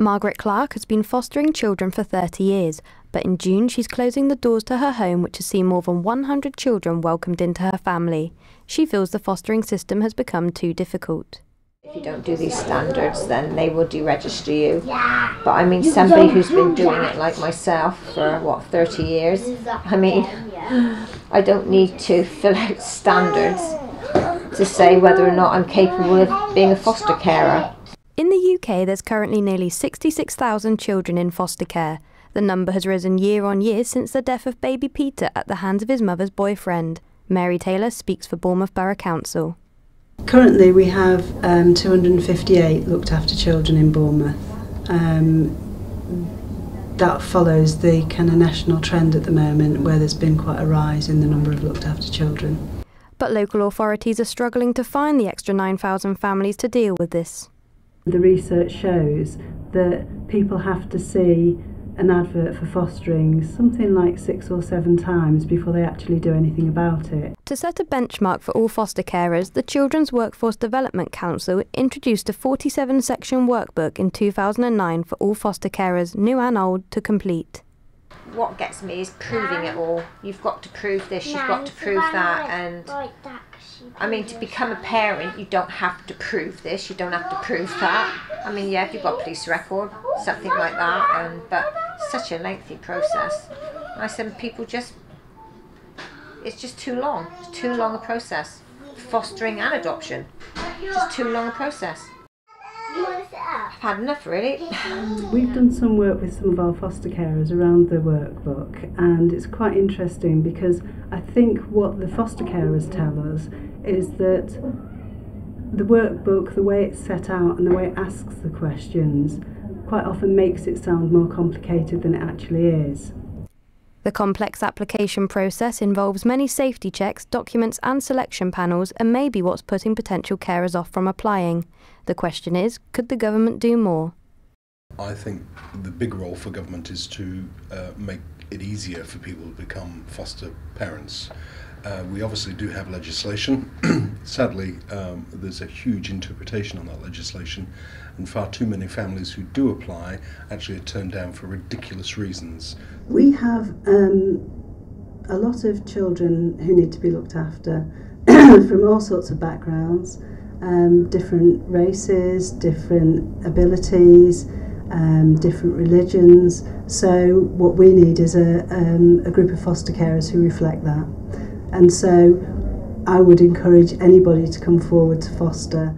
Margaret Clark has been fostering children for 30 years, but in June she's closing the doors to her home, which has seen more than 100 children welcomed into her family. She feels the fostering system has become too difficult. If you don't do these standards, then they will deregister you. But I mean, somebody who's been doing it like myself for, 30 years, I mean, I don't need to fill out standards to say whether or not I'm capable of being a foster carer. In the UK, there's currently nearly 66,000 children in foster care. The number has risen year on year since the death of baby Peter at the hands of his mother's boyfriend. Mary Taylor speaks for Bournemouth Borough Council. Currently we have 258 looked after children in Bournemouth. That follows the kind of national trend at the moment, where there's been quite a rise in the number of looked after children. But local authorities are struggling to find the extra 9,000 families to deal with this. The research shows that people have to see an advert for fostering something like 6 or 7 times before they actually do anything about it. To set a benchmark for all foster carers, the Children's Workforce Development Council introduced a 47-section workbook in 2009 for all foster carers, new and old, to complete. What gets me is proving it all. You've got to prove this, you've got to prove that, and I mean, to become a parent, you don't have to prove this, you don't have to prove that. I mean, yeah, if you've got a police record, something like that, but it's such a lengthy process. And I said, people it's just too long. It's too long a process. Fostering and adoption, just too long a process. I've had enough, really. We've done some work with some of our foster carers around the workbook, and it's quite interesting because I think what the foster carers tell us is that the workbook, the way it's set out and the way it asks the questions, quite often makes it sound more complicated than it actually is. The complex application process involves many safety checks, documents and selection panels, and may be what's putting potential carers off from applying. The question is, could the government do more? I think the big role for government is to make it easier for people to become foster parents. We obviously do have legislation. Sadly, there's a huge interpretation on that legislation, and far too many families who do apply actually are turned down for ridiculous reasons. We have a lot of children who need to be looked after from all sorts of backgrounds, different races, different abilities, different religions. So what we need is a group of foster carers who reflect that. And so I would encourage anybody to come forward to foster.